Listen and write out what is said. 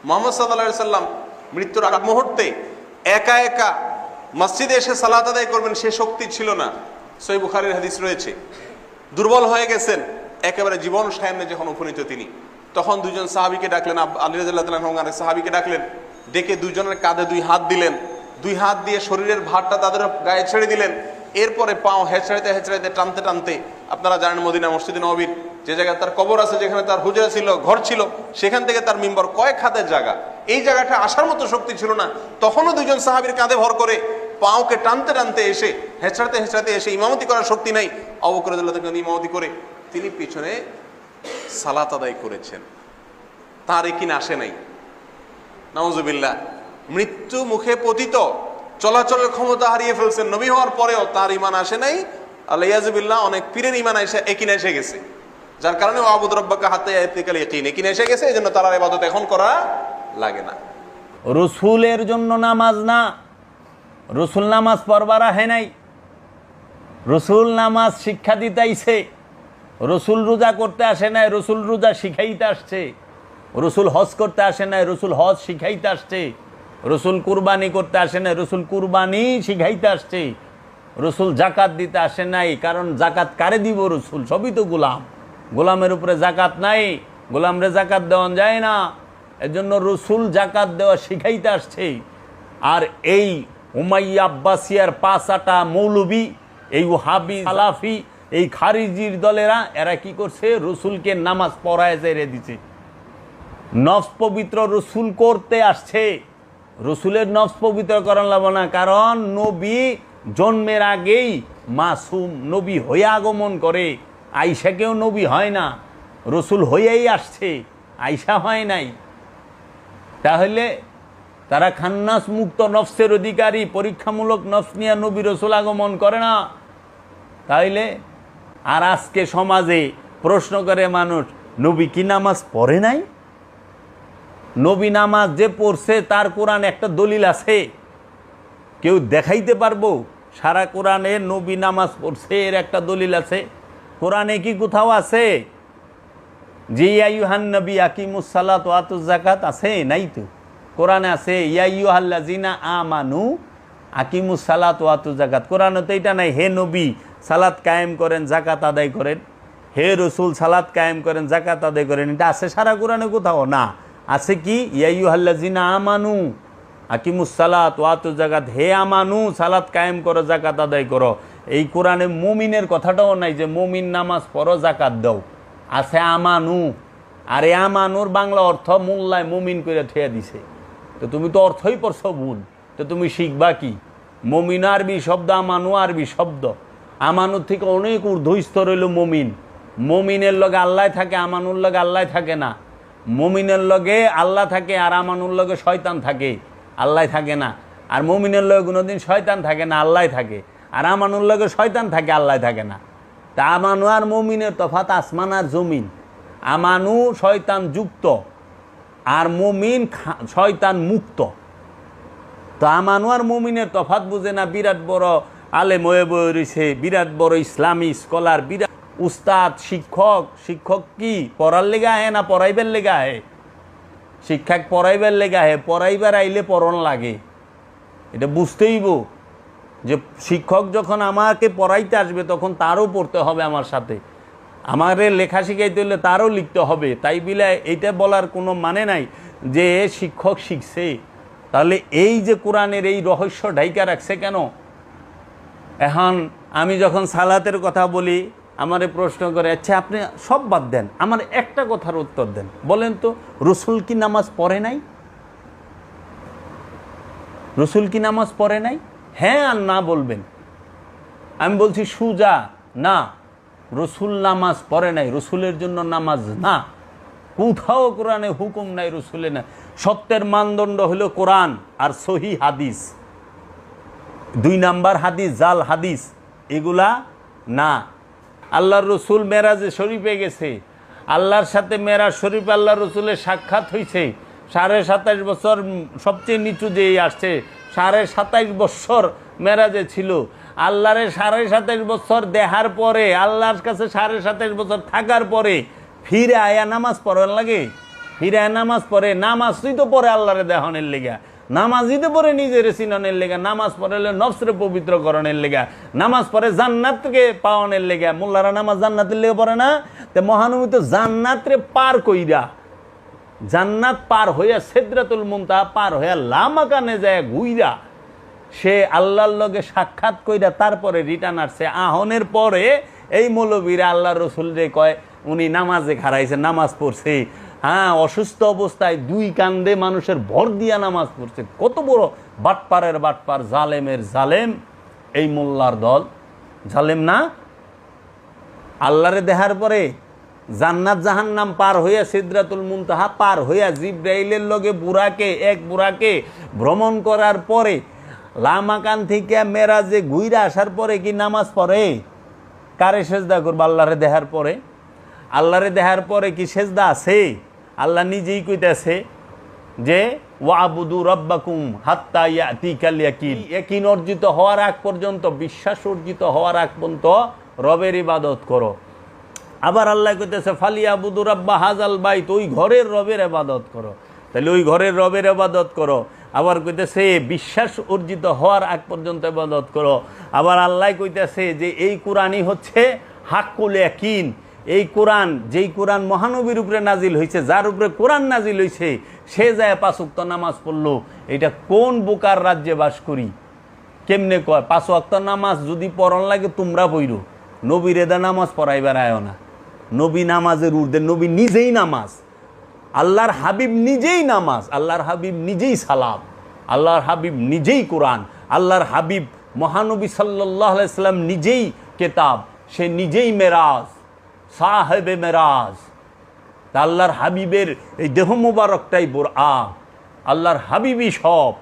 মুহাম্মদ সাল্লাল্লাহু আলাইহি সাল্লাম মৃত্যুর আগ মুহূর্তে একা একা মসজিদে এসে সালাত আদায় করবেন সে শক্তি ছিল না। সহিহ বুখারীর হাদিস রয়েছে। দুর্বল হয়ে গেছেন, একেবারে জীবন সায়ান্নে যখন উপনীত তিনি, তখন দুজন সাহাবীকে ডাকলেন, আলী রাদিয়াল্লাহু তাআলা আনহু সাহাবীকে ডাকলেন, ডেকে দুজনের কাঁধে দুই হাত দিলেন, দুই হাত দিয়ে শরীরের ভারটা তাদের গায়ে ছেড়ে দিলেন। এরপরে পাও হেঁচড়াইতে হেঁচড়াইতে টানতে টানতে, আপনারা জানেন মদিনা মসজিদে নববীর যে জায়গায় তার কবর আছে, যেখানে তার হুজরা ছিল, ঘর ছিল, সেখান থেকে তার মিম্বর কয়েক হাতের জায়গা, এই জায়গাটা আসার মতো শক্তি ছিল না। তখনও দুজন সাহাবীর কাঁধে ভর করে পাওকে টানতে টানতে এসে, হেঁচড়াতে হেঁচড়াতে এসে, ইমামতি করার শক্তি নাই, আবু বকর রাদিয়াল্লাহু তাআলা ইমামতি করে তিনি পিছনে সালাত আদায় করেছেন। তার একিন আসে নাই। নাউজুবিল্লাহ, মৃত্যু মুখে পতিত, চলাচলের ক্ষমতা হারিয়ে ফেলছেন, নবী হওয়ার পরেও তার ঈমান আসে নাই। আল্লাহুবিল্লাহ, অনেক পীরের ঈমান একিন এসে গেছে, যার কারণে আবুদ রব্বাকা হাত্তা ইয়াতিকাল ইয়াকিন, একিন এসে গেছে, এজন্য তার আর ইবাদত এখন করা লাগে না। রসুলের জন্য নামাজ না, রসুল নামাজ পড়বার আহে নাই, রসুল নামাজ শিক্ষা দিতে আইছে, রসুল রোজা করতে আসে নাই, রসুল রোজা শিখাইতে আসছে, রসুল হজ করতে আসে নাই, রসুল হজ শিখাইতে আসছে, রসুল কুরবানি করতে আসে নাই, রসুল কুরবানি শিখাইতে আসছে, রসুল জাকাত দিতে আসে নাই, কারণ জাকাত কারে দিব? রসুল সবই তো গোলাম, গোলামের উপরে জাকাত নাই, গোলামরে জাকাত দেওয়া যায় না, এজন্য রসুল জাকাত দেওয়া শিখাইতে আসছে। আর এই উমাইয়া আব্বাসিয়ার 5-8 মৌলবী, এই ওহাবি সালাফি, এই খারিজির দলেরা, এরা কি করছে? রসুলকে নামাজ পড়ায় জেরে দিছে, নফস পবিত্র রসুল করতে আসছে। রসুলের নফস পবিত্র করান লাগবে না, কারণ নবী জন্মের আগেই মাসুম, নবী হয়ে আগমন করে। আয়েশাকেও নবী হয় না, রসুল হয়েই আসছে, আয়েশা হয় নাই। তাহলে তারা খান্নাস মুক্ত নফসের অধিকারী, পরীক্ষামূলক নফস নিয়ে নবী রসুল আগমন করে না। তাইলে আর আজকে সমাজে প্রশ্ন করে মানুষ, নবী কি নামাজ পড়ে নাই? নবী নামাজ যে পড়ছে তার কোরআন একটা দলিল আছে? কেউ দেখাইতে পারবো সারা কোরআনে নবী নামাজ পড়ছে এর একটা দলিল আছে? কোরআনে কি কোথাও আছে যে ইয়া আইয়ুহান নবী আকিমুস সালাত ওয়া আতুজ যাকাত? আছে? নাই তো। কোরআনে আছে ইয়া আইয়ুহাল্লাযিনা আমানু আকিমুস সালাত ওয়া আতুজ যাকাত। কোরআনে তো এটা নাই, হে নবী সালাত কায়েম করেন, যাকাত আদায় করেন, হে রসুল সালাত কায়েম করেন, যাকাত আদায় করেন। এটা আছে সারা কোরআনে কোথাও? না। আছে কি? ইয়া আইয়ুহাল্লাযিনা আমানু আকিমুস সালাত ওয়া আতুজ যাকাত, হে আমানু সালাত কায়েম করো, যাকাত আদায় করো। এই কোরআনে মুমিনের কথাটাও নাই যে মুমিন নামাজ পড়ো, যাকাত দাও। আছে আমানু, আর এ আমানুর বাংলা অর্থ মোল্লায় মুমিন করে ঠেয়া দিছে। তো তুমি তো অর্থই পড়ছো ভুল, তো তুমি শিখবা কি? মুমিন আরবি শব্দ, আমানু আরবি শব্দ। আমানুর থেকে অনেক ঊর্ধ্ব স্তর হইল মুমিন। মুমিনের লগে আল্লাহ থাকে, আমানুর লগে আল্লাহ থাকে না। মুমিনের লগে আল্লাহ থাকে, আর আমানুর লগে শয়তান থাকে, আল্লাহ থাকে না। আর মুমিনের লগে কোনোদিন শয়তান থাকে না, আল্লাহ থাকে। আর আমানুর লগে শয়তান থাকে, আল্লাহ থাকে না। তা আমানু আর মুমিনের তফাৎ আসমান আর জমিন। আমানু শয়তান যুক্ত, আর মুমিন শয়তান মুক্ত। তো আমানু আর মুমিনের তফাৎ বুঝে না। বিরাট বড় আলেম হয়ে বয়ে রয়েছে, বিরাট বড় ইসলামী স্কলার, বিরাট উস্তাদ, শিক্ষক। শিক্ষক কি পড়ার লেগে আহে না পড়াইবার লেগে আহে? শিক্ষক পড়াইবার লেগে আহে, পড়াইবার আইলে পড়ন লাগে। এটা বুঝতেইব যে শিক্ষক যখন আমাকে পড়াইতে আসবে তখন তারও পড়তে হবে আমার সাথে, আমারে লেখা শিখাইতে হলে তারও লিখতে হবে। তাই বিলে এইটা বলার কোনো মানে নাই যে শিক্ষক শিখছে। তাহলে এই যে কোরআনের এই রহস্য ঢাইকা রাখছে কেন? এখন আমি যখন সালাতের কথা বলি, আমারে প্রশ্ন করে, আচ্ছা আপনি সব বাদ দেন, আমার একটা কথার উত্তর দেন, বলেন তো রসুল কি নামাজ পড়ে নাই? রসুল কি নামাজ পড়ে নাই? হ্যাঁ আর না বলবেন। আমি বলছি সুজা না, রসুল নামাজ পড়ে নাই, রসুলের জন্য নামাজ না। কোথাও কোরআনে হুকুম নাই, রসুলে না। সত্যের মানদণ্ড হলো কোরআন আর সহি হাদিস। 2 নাম্বার হাদিস, জাল হাদিস, এগুলা না। আল্লাহর রসুল মেরাজে শরীফে গেছে, আল্লাহর সাথে মেরাজ শরীফে আল্লাহ রসুলের সাক্ষাৎ হয়েছে। 27.5 বছর সবচেয়ে নিচু যেই আসছে, 27.5 বছর মেরাজে ছিল। আল্লাহরে 27.5 বছর দেখার পরে, আল্লাহর কাছে 27.5 বছর থাকার পরে ফিরে আয়া নামাজ পড়ার লাগে? ফিরায় নামাজ পড়ে, নামাজই তো পড়ে আল্লাহরে দেহনের লেগা, নামাজই তো পড়ে নিজের চিননের লেগা, নামাজ পড়লে নফসরে পবিত্রকরণের লেগা, নামাজ পড়ে জান্নাতকে পাওয়ানোর লেগা। মোল্লারা নামাজ জান্নাতের লেগে পড়ে না? তে মহানবী তো জান্নাতরে পার কইরা, জান্নাত পার হইয়া সিদরাতুল মুনতাহা পার হইয়া লামাকানে যায় ঘুইরা সে আল্লাহর লগে সাক্ষাৎ কইরা তারপরে রিটার্ন আসছে। আহনের পরে এই মৌলবীরা আল্লাহ রসুল রে কয় উনি নামাজে খারাইছে, নামাজ পড়ছে। হ্যাঁ, অসুস্থ অবস্থায় দুই কান্দে মানুষের ভর দিয়া নামাজ পড়ছে। কত বড় বাটপারের বাটপার, জালেমের জালেম এই মোল্লার দল। জালেম না? আল্লাহরে দেখার পরে জান্নাত জাহান্নাম পার হইয়া সিদরাতুল মুনতাহা পার হইয়া জিব্রাইলের লগে এক বুড়াকে ভ্রমণ করার পরে লামাকান থেকে মেরাজে ঘুইরা আসার পরে কি নামাজ পড়ে? কারে সেজদা করবে? আল্লাহরে দেখার পরে। আল্লাহরে দেখার পরে কি সেজদা আছে? আল্লাহ নিজেই কইতেছে যে ওয়াবুদু রাব্বাকুম হাত্তা ইয়াতিকাল ইয়াকিন। ইয়াকিন অর্জিত হওয়ার আগ পর্যন্ত, বিশ্বাস অর্জিত হওয়ার আগ পর্যন্ত রবের ইবাদত করো। আবার আল্লাহ কইতেছে ফালিয়াবুদু রাব্বা হাজাল বাইত, ওই ঘরের রবের ইবাদত করো। তাহলে ওই ঘরের রবের ইবাদত করো। আবার কইতেছে বিশ্বাস অর্জিত হওয়ার আগ পর্যন্ত ইবাদত করো। আবার আল্লাহ কইতেছে যে এই কোরআনই হচ্ছে হাক্কুল ইয়াকিন। এই কোরআন, যেই কোরআন মহানবীর উপরে নাজিল হয়েছে, যার উপরে কোরআন নাজিল হয়েছে, সে যায় 5 ওয়াক্ত নামাজ পড়লো। এটা কোন বোকার রাজ্যে বাস করি? কেমনে কয় 5 ওয়াক্ত নামাজ যদি পড়ন লাগে তোমরা পড়ো, নবীর এদা নামাজ পড়াইবার আয় না। নবী নামাজের ঊর্ধ্বে, নবী নিজেই নামাজ, আল্লাহর হাবিব নিজেই নামাজ, আল্লাহর হাবিব নিজেই সালাম, আল্লাহর হাবিব নিজেই কোরআন, আল্লাহর হাবিব মহানবী সাল্লাল্লাহু আলাইহি সাল্লাম নিজেই কেতাব, সে নিজেই মেরাজ, সাহেবে মেরাজ। তা আল্লাহর হাবিবের এই দেহ মোবারকটাই বোরআন, আল্লাহর হাবিবই সব।